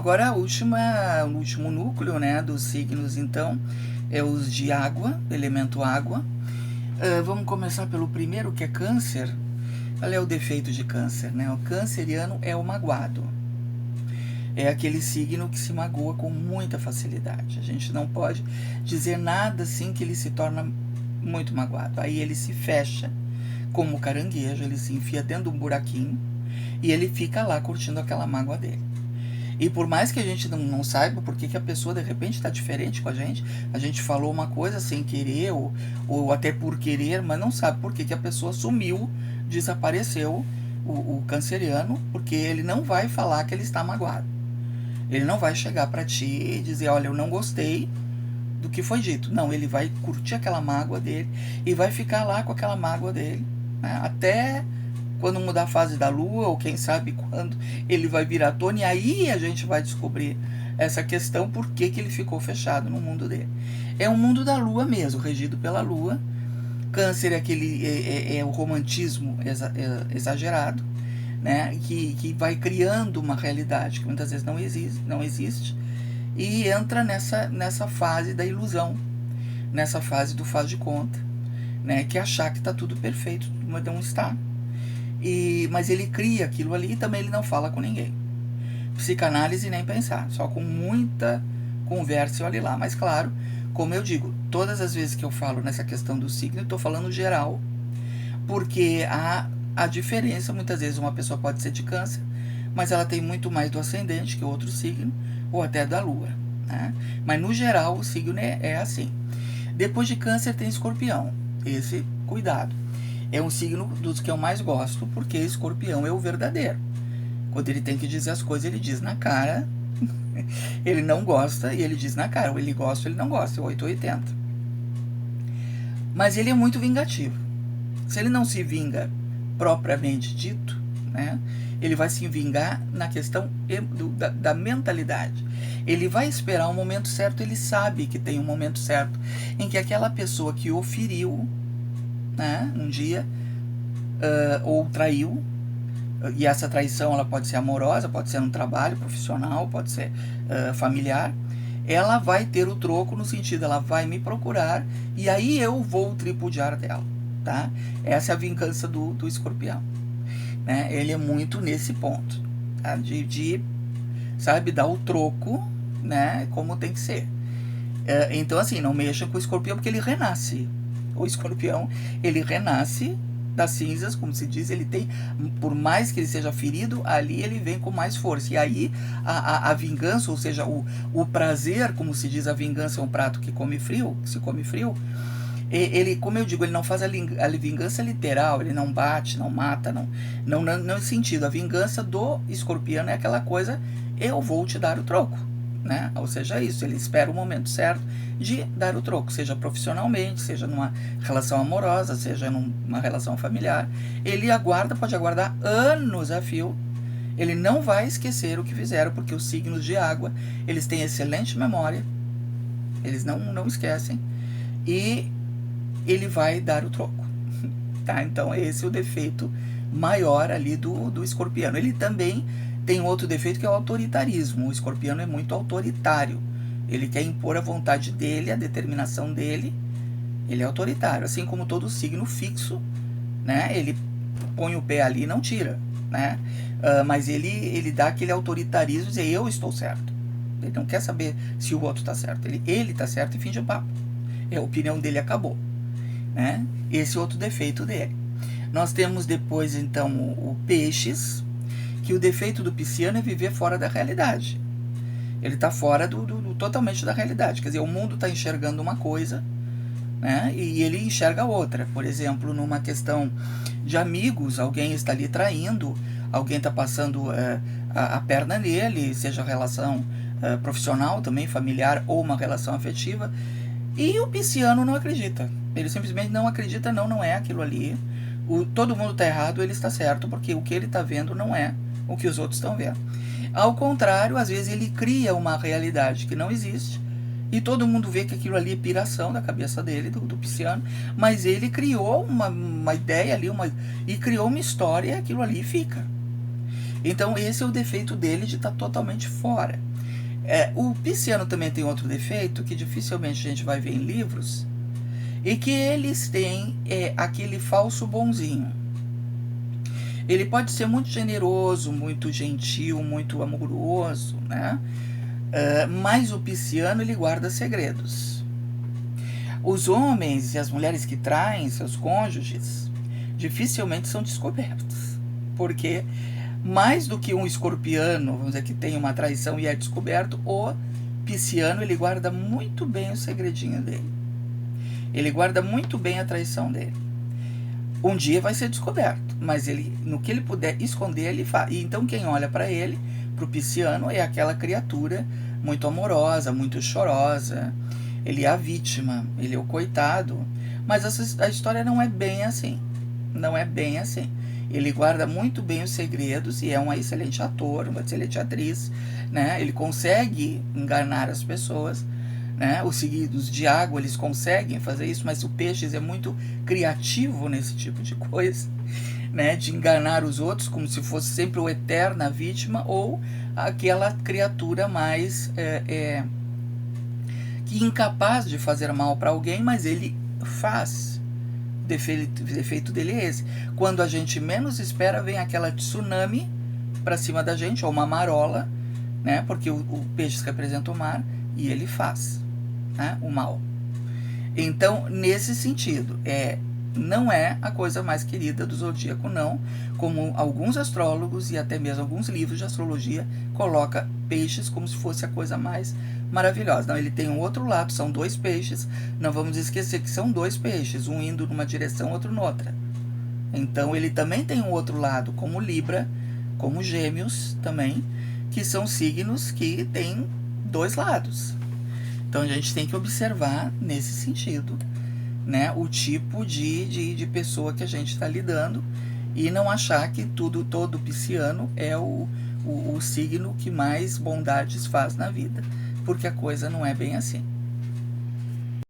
agora o último núcleo, né, dos signos, então, é os de água, elemento água. Vamos começar pelo primeiro, que é câncer. Qual é o defeito de câncer, né? O canceriano é o magoado. É aquele signo que se magoa com muita facilidade. A gente não pode dizer nada assim que ele se torna muito magoado. Aí ele se fecha como caranguejo, ele se enfia dentro de um buraquinho e ele fica lá curtindo aquela mágoa dele. E por mais que a gente não saiba por que a pessoa de repente está diferente com a gente falou uma coisa sem querer ou até por querer, mas não sabe por que a pessoa sumiu, desapareceu, o canceriano, porque ele não vai falar que ele está magoado. Ele não vai chegar para ti e dizer, olha, eu não gostei do que foi dito. Não, ele vai curtir aquela mágoa dele e vai ficar lá com aquela mágoa dele, né? Até quando mudar a fase da lua, ou quem sabe quando ele vai virar tona, e aí a gente vai descobrir essa questão, por que ele ficou fechado no mundo dele. É um mundo da lua mesmo, regido pela lua. Câncer é aquele o romantismo exagerado, né, que vai criando uma realidade que muitas vezes não existe e entra nessa fase da ilusão, nessa fase do faz de conta, né, que é achar que está tudo perfeito, mas não está. Mas ele cria aquilo ali e também ele não fala com ninguém. Psicanálise nem pensar, só com muita conversa e olhe lá. Mas claro, como eu digo, todas as vezes que eu falo nessa questão do signo, eu estou falando geral, porque a diferença, muitas vezes uma pessoa pode ser de câncer, mas ela tem muito mais do ascendente que outro signo, ou até da lua, né? Mas no geral o signo é assim. Depois de câncer tem escorpião, esse cuidado. É um signo dos que eu mais gosto, porque escorpião é o verdadeiro. Quando ele tem que dizer as coisas, ele diz na cara. Ele não gosta e ele diz na cara. Ou ele gosta ou ele não gosta, é 880. Mas ele é muito vingativo. Se ele não se vinga propriamente dito, né, ele vai se vingar na questão da mentalidade. Ele vai esperar o momento certo, ele sabe que tem um momento certo em que aquela pessoa que o feriu, né, um dia, ou traiu, e essa traição ela pode ser amorosa, pode ser no trabalho profissional, pode ser familiar, ela vai ter o troco no sentido, ela vai me procurar e aí eu vou tripudiar dela, tá? Essa é a vingança do escorpião, né? Ele é muito nesse ponto, tá? de sabe, dar o troco, né, como tem que ser. Então assim, não mexa com o escorpião porque ele renasce. O escorpião, ele renasce das cinzas, como se diz, ele tem, por mais que ele seja ferido, ali ele vem com mais força. E aí a vingança, ou seja, o prazer, como se diz, a vingança é um prato que se come frio, ele, como eu digo, ele não faz a vingança literal, ele não bate, não mata, não é sentido. A vingança do escorpião é aquela coisa, eu vou te dar o troco, né? Ou seja, isso, ele espera o momento certo de dar o troco, seja profissionalmente, seja numa relação amorosa, seja numa relação familiar. Ele pode aguardar anos a fio, ele não vai esquecer o que fizeram, porque os signos de água, eles têm excelente memória, eles não esquecem, e ele vai dar o troco, tá? Então esse é o defeito maior ali do escorpiano. Ele também tem outro defeito que é o autoritarismo. O escorpiano é muito autoritário. Ele quer impor a vontade dele, a determinação dele. Ele é autoritário, assim como todo signo fixo, né? Ele põe o pé ali e não tira, né? Mas ele dá aquele autoritarismo e diz, eu estou certo. Ele não quer saber se o outro está certo. Ele está certo e fim de papo. A opinião dele acabou, né? Esse é outro defeito dele. Nós temos depois, então, o peixes, que o defeito do pisciano é viver fora da realidade. Ele está fora totalmente da realidade. Quer dizer, o mundo está enxergando uma coisa, né, e ele enxerga outra. Por exemplo, numa questão de amigos, alguém está ali traindo, alguém está passando a perna nele, seja relação profissional também, familiar, ou uma relação afetiva, e o pisciano não acredita. Ele simplesmente não acredita, não é aquilo ali. Todo mundo está errado, ele está certo, porque o que ele está vendo não é o que os outros estão vendo. Ao contrário, às vezes ele cria uma realidade que não existe e todo mundo vê que aquilo ali é piração da cabeça dele, do pisciano, mas ele criou uma ideia ali, e criou uma história e aquilo ali fica. Então esse é o defeito dele, de estar totalmente fora. O pisciano também tem outro defeito que dificilmente a gente vai ver em livros, e que eles têm aquele falso bonzinho. Ele pode ser muito generoso, muito gentil, muito amoroso, né? Mas o pisciano, ele guarda segredos. Os homens e as mulheres que traem seus cônjuges dificilmente são descobertos, porque mais do que um escorpiano, vamos dizer, que tem uma traição e é descoberto, o pisciano, ele guarda muito bem o segredinho dele. Ele guarda muito bem a traição dele. Um dia vai ser descoberto, mas ele, no que ele puder esconder, ele faz. E então quem olha para ele, para o pisciano, é aquela criatura muito amorosa, muito chorosa. Ele é a vítima, ele é o coitado. Mas a história não é bem assim. Não é bem assim. Ele guarda muito bem os segredos e é um excelente ator, uma excelente atriz, né? Ele consegue enganar as pessoas, né? Os signos de água, eles conseguem fazer isso, mas o peixe é muito criativo nesse tipo de coisa, né? De enganar os outros como se fosse sempre o eterna vítima ou aquela criatura mais que incapaz de fazer mal para alguém, mas ele faz. O defeito dele é esse. Quando a gente menos espera, vem aquela tsunami para cima da gente, ou uma marola, né? Porque o peixe representa o mar e ele faz, né? O mal. Então, nesse sentido, não é a coisa mais querida do zodíaco, não. Como alguns astrólogos e até mesmo alguns livros de astrologia coloca peixes como se fosse a coisa mais maravilhosa. Não, ele tem um outro lado, são dois peixes. Não vamos esquecer que são dois peixes, um indo numa direção, outro noutra. Então ele também tem um outro lado, como Libra, como Gêmeos também, que são signos que têm dois lados. Então a gente tem que observar nesse sentido, né, o tipo de pessoa que a gente está lidando e não achar que todo pisciano é o signo que mais bondades faz na vida, porque a coisa não é bem assim.